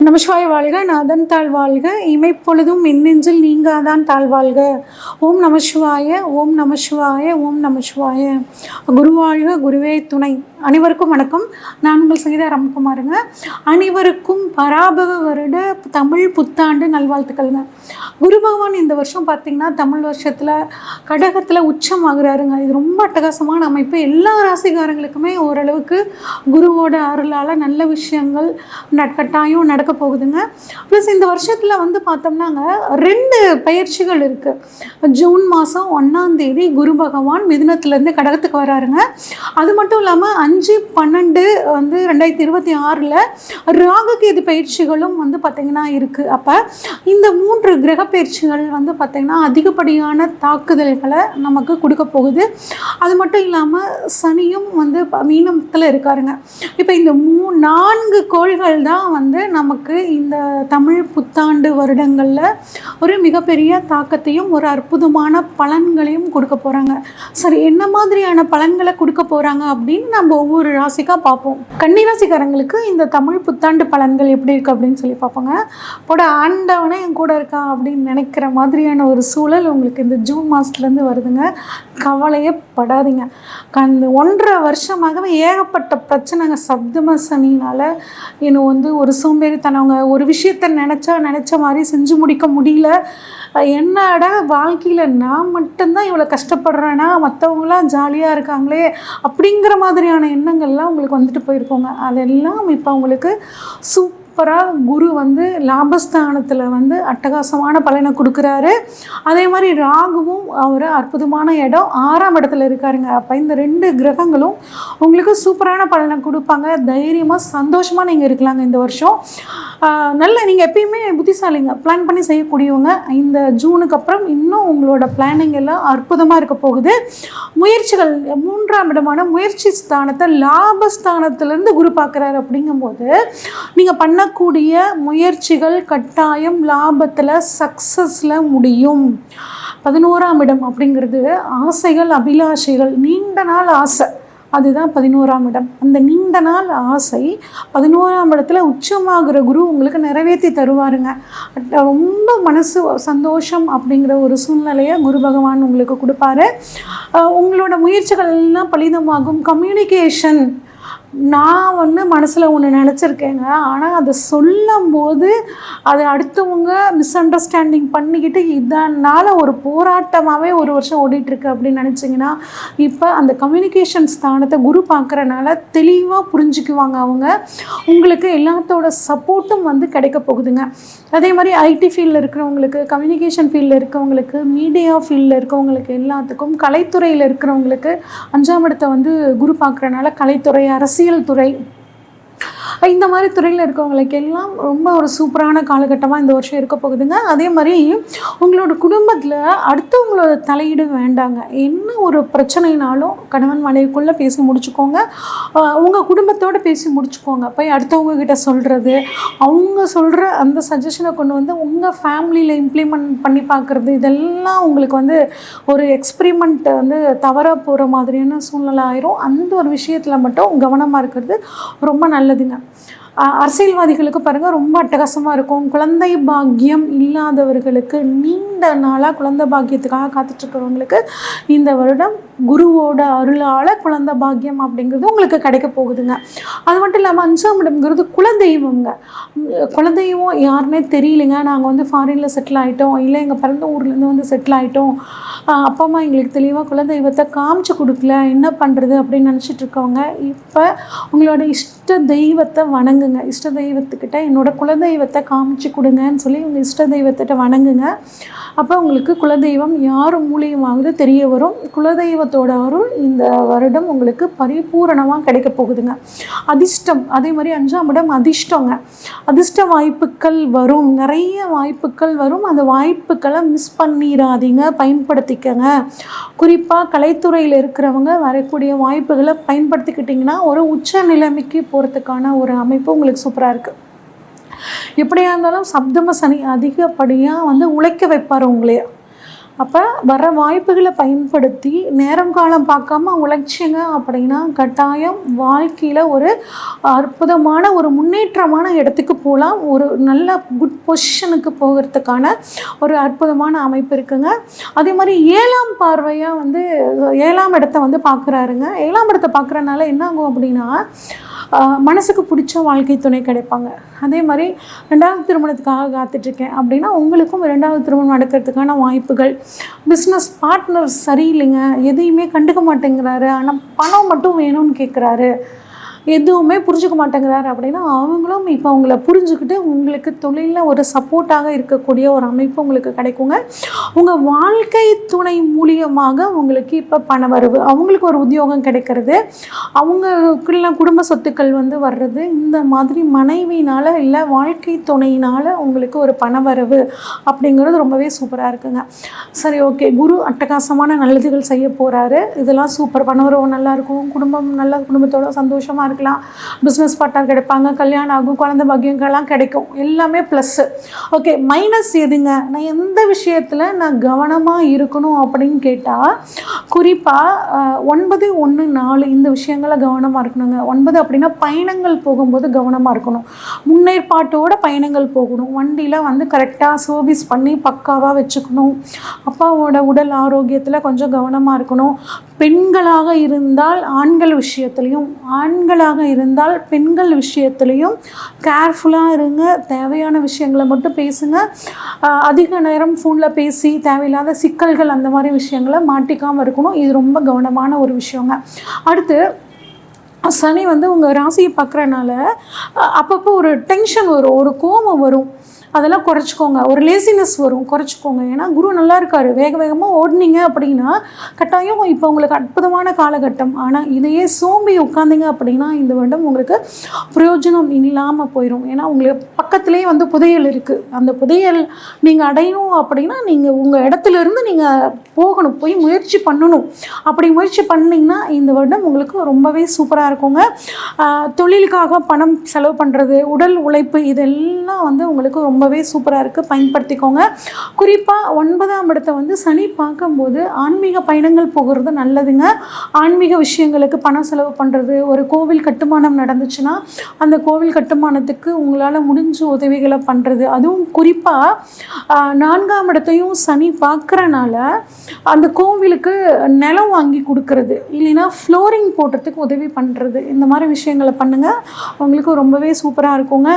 நமசிவாய வாழ்க, நாதன் தாழ்வாழ்க, இமைப்பொழுதும் மின்னெஞ்சில் நீங்காதான் தாழ்வாழ்க. ஓம் நமசிவாய, ஓம் நமசிவாய, ஓம் நமசிவாய. குருவாழ்க, குருவே துணை. அனைவருக்கும் வணக்கம். நான் உங்கள் சங்கீதா ராம்குமாருங்க. அனைவருக்கும் பராபவ வருட தமிழ் புத்தாண்டு நல்வாழ்த்துக்கள்ங்க. குரு பகவான் இந்த வருஷம் பார்த்திங்கன்னா தமிழ் வருஷத்தில் கடகத்தில் உச்சம் ஆகுறாருங்க. இது ரொம்ப அட்டகாசமான அமைப்பு. எல்லா ராசிக்காரங்களுக்குமே ஓரளவுக்கு குருவோட அருளால் நல்ல விஷயங்கள் கட்டாயம் நடக்க போகுதுங்க. ப்ளஸ் இந்த வருஷத்தில் வந்து பார்த்தோம்னாங்க 2 பயிற்சிகள் இருக்குது. ஜூன் மாதம் 1ஆம் தேதி குரு பகவான் மிதுனத்துலேருந்து கடகத்துக்கு வராருங்க. அது மட்டும் இல்லாமல் 5/12 வந்து 2026 ராகுகேது பயிற்சிகளும் வந்து பார்த்திங்கன்னா இருக்குது. அப்போ இந்த 3 கிரக பயிற்சிகள் வந்து பார்த்திங்கன்னா அதிகப்படியான தாக்குதல்களை நமக்கு கொடுக்க போகுது. அது மட்டும் இல்லாமல் சனியும் வந்து மீனத்தில் இருக்காருங்க. இப்போ இந்த 4 கோள்கள் தான் வந்து நமக்கு இந்த தமிழ் புத்தாண்டு வருடங்களில் ஒரு மிகப்பெரிய தாக்கத்தையும் ஒரு அற்புதமான பலன்களையும் கொடுக்க போகிறாங்க. சரி, என்ன மாதிரியான பலன்களை கொடுக்க போகிறாங்க அப்படின்னு நம்ம ஒவ்வொரு ராசிக்காக பார்ப்போம். கன்னிராசிக்காரங்களுக்கு இந்த தமிழ் புத்தாண்டு பலன்கள் எப்படி இருக்குது அப்படின்னு சொல்லி பார்ப்போங்க. போட ஆண்டவனே என் கூட இருக்கா அப்படின்னு நினைக்கிற மாதிரியான ஒரு சூழல் உங்களுக்கு இந்த ஜூன் மாதத்துலேருந்து வருதுங்க. கவலையே படாதீங்க. அந்த 1.5 வருஷமாகவே ஏகப்பட்ட பிரச்சனைங்க. சப்தம சனினால் இன்னும் வந்து ஒரு சோம்பேறித்தனவங்க, ஒரு விஷயத்தை நினச்ச மாதிரி செஞ்சு முடிக்க முடியல. என்னடா வாழ்க்கையில் நான் மட்டும்தான் இவ்வளோ கஷ்டப்படுறேன்னா மற்றவங்களாம் ஜாலியாக இருக்காங்களே அப்படிங்கிற மாதிரியான எண்ணங்கள்லாம் உங்களுக்கு வந்துட்டு போயிருக்கோங்க. அதெல்லாம் இப்போ உங்களுக்கு குரு வந்து லாபஸ்தானத்தில் வந்து அட்டகாசமான பலனை கொடுக்குறாரு. அதே மாதிரி ராகுவும் அவர் அற்புதமான இடம் 6ஆம் இடத்துல இருக்காருங்க. அப்போ இந்த 2 கிரகங்களும் உங்களுக்கு சூப்பரான பலனை கொடுப்பாங்க. தைரியமாக சந்தோஷமாக நீங்கள் இருக்கலாங்க இந்த வருஷம். நல்ல நீங்கள் எப்பயுமே புத்திசாலிங்க, பிளான் பண்ணி செய்யக்கூடியவங்க. இந்த ஜூனுக்கு அப்புறம் இன்னும் உங்களோட பிளானிங் எல்லாம் அற்புதமாக இருக்க போகுது. முயற்சிகள் 3ஆம் இடமான முயற்சி ஸ்தானத்தை லாபஸ்தானத்திலேருந்து குரு பார்க்குறாரு. அப்படிங்கும்போது நீங்கள் பண்ணக்கூடிய முயற்சிகள் கட்டாயம் லாபத்தில் சக்ஸஸில் முடியும். 11ஆம் இடம் அப்படிங்கிறது ஆசைகள், அபிலாஷைகள், நீண்ட நாள் ஆசை, அதுதான் 11ஆம் இடம். அந்த நீண்ட நாள் ஆசை 11ஆம் இடத்துல உச்சமாகிற குரு உங்களுக்கு நிறைவேற்றி தருவாருங்க. ரொம்ப மனசு சந்தோஷம் அப்படிங்கிற ஒரு சூழ்நிலையை குரு பகவான் உங்களுக்கு கொடுப்பாரு. உங்களோட முயற்சிகள் எல்லாம் பலிதமாகும். கம்யூனிகேஷன், நான் வந்து மனசில் ஒன்று நினச்சிருக்கேங்க, ஆனால் அதை சொல்லும்போது அதை அடுத்தவங்க மிஸ் அண்டர்ஸ்டாண்டிங் பண்ணிக்கிட்டு இதனால் ஒரு போராட்டமாகவே ஒரு வருஷம் ஓடிட்டுருக்கு அப்படின்னு நினச்சிங்கன்னா இப்போ அந்த கம்யூனிகேஷன் ஸ்தானத்தை குரு பார்க்குறனால தெளிவாக புரிஞ்சுக்குவாங்க. அவங்க உங்களுக்கு எல்லாத்தோட சப்போர்ட்டும் வந்து கிடைக்க போகுதுங்க. அதே மாதிரி ஐடி ஃபீல்டில் இருக்கிறவங்களுக்கு, கம்யூனிகேஷன் ஃபீல்டில் இருக்கிறவங்களுக்கு, மீடியா ஃபீல்டில் இருக்கிறவங்களுக்கு எல்லாத்துக்கும், கலைத்துறையில் இருக்கிறவங்களுக்கு 5ஆம் இடத்தை வந்து குரு பார்க்குறனால கலைத்துறை, அரசியல் துறை, இந்த மாதிரி துறையில் இருக்கவங்களுக்கு எல்லாம் ரொம்ப ஒரு சூப்பரான காலகட்டமாக இந்த வருஷம் இருக்க போகுதுங்க. அதே மாதிரி உங்களோட குடும்பத்தில் அடுத்தவங்களோட தலையீடு வேண்டாங்க. என்ன ஒரு பிரச்சனைனாலும் கணவன் மனைவிக்குள்ளே பேசி முடிச்சுக்கோங்க. உங்கள் குடும்பத்தோடு பேசி முடிச்சுக்கோங்க. போய் அடுத்தவங்க கிட்ட சொல்கிறது, அவங்க சொல்கிற அந்த சஜஷனை கொண்டு வந்து உங்கள் ஃபேமிலியில் இம்ப்ளிமெண்ட் பண்ணி பார்க்குறது, இதெல்லாம் உங்களுக்கு வந்து ஒரு எக்ஸ்பிரிமெண்ட் வந்து தவறாக போகிற மாதிரியான சூழ்நிலை ஆயிரும். அந்த ஒரு விஷயத்தில் மட்டும் கவனமாக இருக்கிறது ரொம்ப நல்லதுங்க. அரசியல்வாதிகளுக்கு பாருங்கள் ரொம்ப அட்டகாசமாக இருக்கும். குழந்தை பாக்கியம் இல்லாதவர்களுக்கு, நீண்ட நாளாக குழந்தை பாக்கியத்துக்காக காத்துட்ருக்கிறவங்களுக்கு இந்த வருடம் குருவோட அருளால் குழந்தை பாக்கியம் அப்படிங்கிறது உங்களுக்கு கிடைக்க போகுதுங்க. அது மட்டும் இல்லாமல் 5ஆம் இடம்ங்கிறது குலதெய்வங்க. குலதெய்வம் யாருன்னே தெரியலைங்க, நாங்கள் வந்து ஃபாரினில் செட்டில் ஆகிட்டோம், இல்லை எங்கள் பிறந்த ஊர்லேருந்து வந்து செட்டில் ஆகிட்டோம், அப்பா அம்மா எங்களுக்கு தெளிவாக குலதெய்வத்தை காமிச்சு கொடுக்கல, என்ன பண்ணுறது அப்படின்னு நினச்சிட்டு இருக்கவங்க இப்போ உங்களோட இஷ்ட தெய்வத்தை வணங்குங்க. இஷ்ட தெய்வத்துக்கிட்ட என்னோட குலதெய்வத்தை காமிச்சு கொடுங்கன்னு சொல்லி உங்கள் இஷ்ட தெய்வத்திட்ட வணங்குங்க. அப்போ உங்களுக்கு குலதெய்வம் யார் மூலியமாவது தெரிய வரும். குலதெய்வத்தோட அருள் இந்த வருடம் உங்களுக்கு பரிபூரணமாக கிடைக்க போகுதுங்க. அதிர்ஷ்டம், அதே மாதிரி 5ஆம் இடம் அதிர்ஷ்டங்க. அதிர்ஷ்ட வாய்ப்புகள் வரும், நிறைய வாய்ப்புகள் வரும். அந்த வாய்ப்புகளை மிஸ் பண்ணிடாதீங்க, பயன்படுத்திக்கங்க. குறிப்பாக கலைத்துறையில் இருக்கிறவங்க வரக்கூடிய வாய்ப்புகளை பயன்படுத்திக்கிட்டிங்கன்னா ஒரு உச்ச நிலைமைக்கு போகிறதுக்கான ஒரு அமைப்பு உங்களுக்கு சூப்பராக இருக்குது. எப்படியா இருந்தாலும் சப்தம சனி அதிகப்படியாக வந்து உழைக்க வைப்பார் உங்களையே. அப்போ வர வாய்ப்புகளை பயன்படுத்தி நேரம் காலம் பார்க்காம உழைச்சிங்க அப்படின்னா கட்டாயம் வாழ்க்கையில் ஒரு அற்புதமான ஒரு முன்னேற்றமான இடத்துக்கு போகலாம். ஒரு நல்ல குட் பொசிஷனுக்கு போகிறதுக்கான ஒரு அற்புதமான அமைப்பு இருக்குங்க. அதே மாதிரி 7ஆம் பார்வையாக வந்து 7ஆம் இடத்த வந்து பார்க்குறாருங்க. 7ஆம் இடத்தை பார்க்குறனால என்ன ஆகும் அப்படின்னா மனசுக்கு பிடிச்ச வாழ்க்கை துணை கிடைப்பாங்க. அதே மாதிரி 2வது திருமணத்துக்காக காத்துட்ருக்கேன் அப்படின்னா உங்களுக்கும் 2வது திருமணம் நடக்கிறதுக்கான வாய்ப்புகள். பிஸ்னஸ் பார்ட்னர் சரியில்லைங்க, எதையுமே கண்டுக்க மாட்டேங்கிறாரு, ஆனால் பணம் மட்டும் வேணும்னு கேட்குறாரு, எதுவுமே புரிஞ்சுக்க மாட்டேங்கிறாரு அப்படின்னா அவங்களும் இப்போ அவங்கள புரிஞ்சுக்கிட்டு உங்களுக்கு தொழிலில் ஒரு சப்போர்ட்டாக இருக்கக்கூடிய ஒரு அமைப்பு உங்களுக்கு கிடைக்குங்க. உங்கள் வாழ்க்கை துணை மூலியமாக உங்களுக்கு இப்போ பண வரவு, அவங்களுக்கு ஒரு உத்தியோகம் கிடைக்கிறது, அவங்களுக்குள்ள குடும்ப சொத்துக்கள் வந்து வர்றது, இந்த மாதிரி மனைவினால் இல்லை வாழ்க்கை துணையினால் உங்களுக்கு ஒரு பண வரவு அப்படிங்கிறது ரொம்பவே சூப்பராக இருக்குங்க. சரி, ஓகே, குரு அட்டகாசமான நல்லதுகள் செய்ய போகிறாரு. இதெல்லாம் சூப்பர். பண வரவு நல்லாயிருக்கும், குடும்பம் நல்ல குடும்பத்தோட சந்தோஷமாக இருக்கலாம், பிஸ்னஸ் பார்ட்னர் கிடைப்பாங்க, கல்யாணம் ஆகும், குழந்தை பாக்கியங்கள்லாம் கிடைக்கும், எல்லாமே ப்ளஸ்ஸு. ஓகே, மைனஸ் எதுங்க? நான் எந்த விஷயத்தில் நான் கவனமாக இருக்கணும் அப்படின்னு கேட்டால் குறிப்பாக 9, 1, 4 இந்த விஷயங்களை கவனமாக இருக்கணுங்க. 9 அப்படின்னா பயணங்கள் போகும்போது கவனமாக இருக்கணும், முன்னேற்பாட்டோட பயணங்கள் போகணும், வண்டியில் வந்து கரெக்டாக சர்வீஸ் பண்ணி பக்காவாக வச்சுக்கணும், அப்பாவோட உடல் ஆரோக்கியத்தில் கொஞ்சம் கவனமாக இருக்கணும். பெண்களாக இருந்தால் ஆண்கள் விஷயத்துலையும், ஆண்களாக இருந்தால் பெண்கள் விஷயத்துலையும் கேர்ஃபுல்லாக இருங்க. தேவையான விஷயங்களை மட்டும் பேசுங்க. அதிக நேரம் ஃபோனில் பேசி தேவையில்லாத சிக்கல்கள் அந்த மாதிரி விஷயங்களை மாட்டிக்காமல் இருக்கணும். இது ரொம்ப கவனமான ஒரு விஷயங்க. அடுத்து சனி வந்து உங்கள் ராசியை பார்க்குறனால அப்பப்போ ஒரு டென்ஷன் வரும், ஒரு கோபம் வரும், அதெல்லாம் குறைச்சிக்கோங்க. ஒரு லேசினஸ் வரும், குறைச்சிக்கோங்க. ஏன்னா குரு நல்லா இருக்கார். வேக வேகமாக ஓடினீங்க அப்படின்னா கட்டாயம் இப்போ உங்களுக்கு அற்புதமான காலகட்டம். ஆனால் இதையே சோம்பி உட்காந்திங்க அப்படின்னா இந்த வருடம் உங்களுக்கு பிரயோஜனம் இல்லாமல் போயிடும். ஏன்னா உங்களுக்கு பக்கத்துலேயே வந்து புதையல் இருக்குது. அந்த புதையல் நீங்கள் அடையணும் அப்படின்னா நீங்கள் உங்கள் இடத்துலேருந்து நீங்கள் போகணும், போய் முயற்சி பண்ணணும். அப்படி முயற்சி பண்ணிங்கன்னா இந்த வருடம் உங்களுக்கு ரொம்பவே சூப்பராக இருக்குங்க. தொழிலுக்காக பணம் செலவு பண்ணுறது, உடல் உழைப்பு, இதெல்லாம் வந்து உங்களுக்கு ரொம்பவே சூப்பராக இருக்குது, பயன்படுத்திக்கோங்க. குறிப்பாக 9ஆம் இடத்தை வந்து சனி பார்க்கும்போது ஆன்மீக பயணங்கள் போகிறது நல்லதுங்க. ஆன்மீக விஷயங்களுக்கு பணம் செலவு பண்ணுறது, ஒரு கோவில் கட்டுமானம் நடந்துச்சுன்னா அந்த கோவில் கட்டுமானத்துக்கு உங்களால் முடிஞ்ச உதவிகளை பண்ணுறது, அதுவும் குறிப்பாக 4ஆம் இடத்தையும் சனி பார்க்குறனால அந்த கோவிலுக்கு நிலம் வாங்கி கொடுக்கறது, இல்லைன்னா ஃப்ளோரிங் போடுறதுக்கு உதவி பண்ணுறது, இந்த மாதிரி விஷயங்களை பண்ணுங்கள். உங்களுக்கு ரொம்பவே சூப்பராக இருக்குங்க.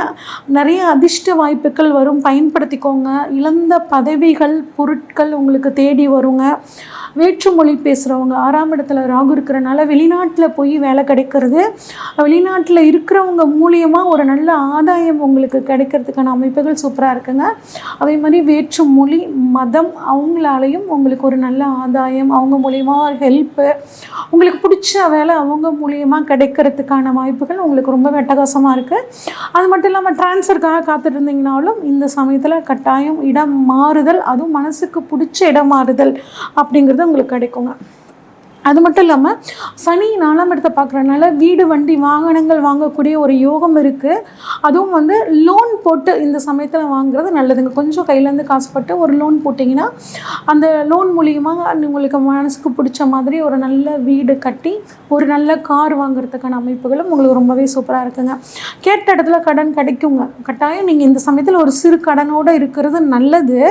நிறைய அதிர்ஷ்ட வாய்ப்புகள் வரும், பயன்படுத்திக்கோங்க. இழந்த பதவிகள், பொருட்கள் உங்களுக்கு தேடி வருங்க. வேற்றுமொழி பேசுகிறவங்க, 6ஆம் இடத்துல ராகு இருக்கிறனால வெளிநாட்டில் போய் வேலை கிடைக்கிறது, வெளிநாட்டில் இருக்கிறவங்க மூலியமாக ஒரு நல்ல ஆதாயம் உங்களுக்கு கிடைக்கிறதுக்கான அமைப்புகள் சூப்பராக இருக்குங்க. அதே மாதிரி வேற்றுமொழி, மதம், அவங்களாலையும் உங்களுக்கு ஒரு நல்ல ஆதாயம், அவங்க மூலியமாக ஒரு ஹெல்ப்பு, உங்களுக்கு பிடிச்ச வேலை அவங்க மூலியமாக கிடைக்கிறதுக்கான வாய்ப்புகள் உங்களுக்கு ரொம்ப அட்டகாசமாக இருக்குது. அது மட்டும் இல்லாமல் ட்ரான்ஸ்ஃபருக்காக காத்துட்டு இருந்தீங்கனாலும் இந்த சமயத்தில் கட்டாயம் இடம் மாறுதல், அதுவும் மனசுக்கு பிடிச்ச இடம் மாறுதல் அப்படிங்கிறது உங்களுக்கு கிடைக்குங்க. அது மட்டும் இல்லாமல் சனி 4ஆம் இடத்தை பார்க்குறதுனால வீடு, வண்டி, வாகனங்கள் வாங்கக்கூடிய ஒரு யோகம் இருக்குது. அதுவும் வந்து லோன் போட்டு இந்த சமயத்தில் வாங்குறது நல்லதுங்க. கொஞ்சம் கையிலேருந்து காசு போட்டு ஒரு லோன் போட்டிங்கன்னா அந்த லோன் மூலியமாக உங்களுக்கு மனசுக்கு பிடிச்ச மாதிரி ஒரு நல்ல வீடு கட்டி ஒரு நல்ல கார் வாங்குறதுக்கான அமைப்புகளும் உங்களுக்கு ரொம்பவே சூப்பராக இருக்குங்க. கேட்ட இடத்துல கடன் கிடைக்குங்க. கட்டாயம் நீங்கள் இந்த சமயத்தில் ஒரு சிறு கடனோடு இருக்கிறது நல்லது.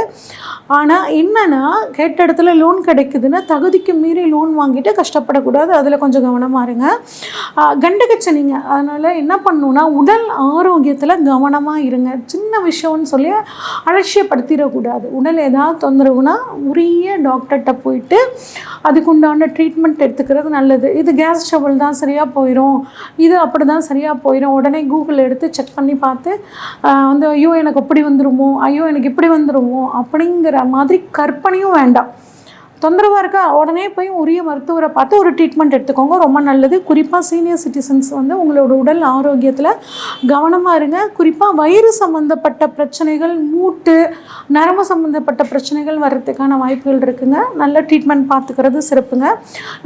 ஆனால் என்னென்னா கேட்ட இடத்துல லோன் கிடைக்குதுன்னா தகுதிக்கு மீறி லோன் வாங்கிட்டு கஷ்டப்படக்கூடாது, அதில் கொஞ்சம் கவனமாக இருங்க. கண்டகச்சனிங்க, அதனால் என்ன பண்ணணுன்னா உடல் ஆரோக்கியத்தில் கவனமாக இருங்க. சின்ன விஷயம்னு சொல்லி அலட்சியப்படுத்திடக்கூடாது. உடல் ஏதாவது தொந்தரவுனா உரிய டாக்டர்கிட்ட போயிட்டு அதுக்குண்டான ட்ரீட்மெண்ட் எடுத்துக்கிறது நல்லது. இது கேஸ் ட்ரபிள் தான், சரியாக போயிடும், இது அப்படி தான் சரியாக போயிடும், உடனே கூகுள் எடுத்து செக் பண்ணி பார்த்து வந்து ஐயோ எனக்கு அப்படி வந்துடுமோ, ஐயோ எனக்கு இப்படி வந்துடுமோ அப்படிங்கிற மாதிரி கற்பனையும் வேண்டாம். தொந்தரவாக இருக்கா உடனே போய் உரிய மருத்துவரை பார்த்து ஒரு ட்ரீட்மெண்ட் எடுத்துக்கோங்க, ரொம்ப நல்லது. குறிப்பாக சீனியர் சிட்டிசன்ஸ் வந்து உங்களோட உடல் ஆரோக்கியத்தில் கவனமாக இருங்க. குறிப்பாக வயிறு சம்மந்தப்பட்ட பிரச்சனைகள், மூட்டு, நரம்பு சம்மந்தப்பட்ட பிரச்சனைகள் வர்றதுக்கான வாய்ப்புகள் இருக்குங்க. நல்ல ட்ரீட்மெண்ட் பார்த்துக்கிறது சிறப்புங்க.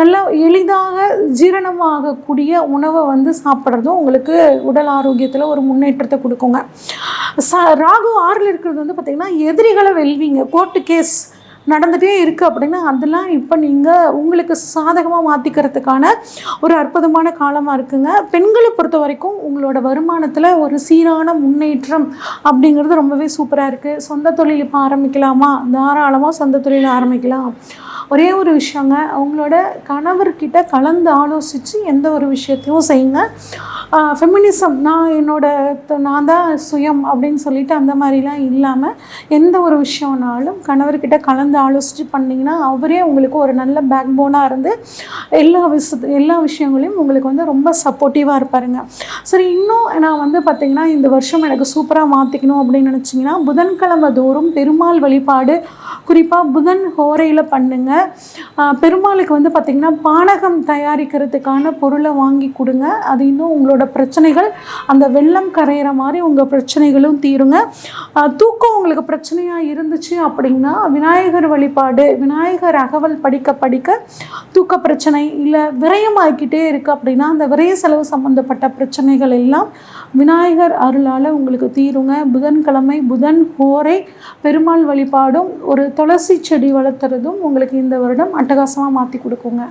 நல்லா எளிதாக ஜீரணமாகக்கூடிய உணவை வந்து சாப்பிட்றதும் உங்களுக்கு உடல் ஆரோக்கியத்தில் ஒரு முன்னேற்றத்தை கொடுக்குங்க. ராகு 6ல் இருக்கிறது வந்து பார்த்திங்கன்னா எதிரிகளை வெல்வீங்க. கோர்ட்டு கேஸ் நடந்துகிட்டே இருக்குது அப்படின்னா அதெல்லாம் இப்போ நீங்கள் உங்களுக்கு சாதகமாக மாற்றிக்கிறதுக்கான ஒரு அற்புதமான காலமாக இருக்குங்க. பெண்களை பொறுத்த வரைக்கும் உங்களோட வருமானத்தில் ஒரு சீரான முன்னேற்றம் அப்படிங்கிறது ரொம்பவே சூப்பராக இருக்குது. சொந்த தொழில் இப்போ ஆரம்பிக்கலாமா? தாராளமாக சொந்த தொழில் ஆரம்பிக்கலாம். ஒரே ஒரு விஷயங்க, அவங்களோட கணவர்கிட்ட கலந்து ஆலோசித்து எந்த ஒரு விஷயத்தையும் செய்யுங்க. ஃபெமினிசம் நான் தான் சுயம் அப்படின்னு சொல்லிட்டு அந்த மாதிரிலாம் இல்லாமல் எந்த ஒரு விஷயம்னாலும் கணவர்கிட்ட கலந்து ஆலோசித்து பண்ணிங்கன்னா அவரே உங்களுக்கு ஒரு நல்ல பேக் போனாக இருந்து எல்லா விஷயங்களையும் உங்களுக்கு வந்து ரொம்ப சப்போர்ட்டிவாக இருப்பாருங்க. சரி, இன்னும் நான் வந்து பார்த்திங்கன்னா இந்த வருஷம் எனக்கு சூப்பராக மாற்றிக்கணும் அப்படின்னு நினச்சிங்கன்னா புதன்கிழமை தோறும் பெருமாள் வழிபாடு குறிப்பாக புதன் ஹோரையில் பண்ணுங்க. பெருமாளுக்கு வந்து பார்த்திங்கன்னா பானகம் தயாரிக்கிறதுக்கான பொருளை வாங்கி கொடுங்க. அது இன்னும் உங்களோட பிரச்சனைகள் அந்த வெள்ளம் கரையிற மாதிரி உங்கள் பிரச்சனைகளும் தீருங்க. தூக்கம் உங்களுக்கு பிரச்சனையாக இருந்துச்சு அப்படின்னா விநாயகர் வழிபாடு, விநாயகர் அகவல் படிக்க தூக்க பிரச்சனை இல்லை விரயமாகிக்கிட்டே இருக்குது அப்படின்னா அந்த விரய செலவு சம்மந்தப்பட்ட பிரச்சனைகள் எல்லாம் விநாயகர் அருளால் உங்களுக்கு தீருங்க. புதன்கிழமை புதன் ஹோரை பெருமாள் வழிபாடும் ஒரு துளசி செடி வளர்த்துறதும் உங்களுக்கு இந்த வருடம் அட்டகாசமாக மாற்றி கொடுக்குங்க.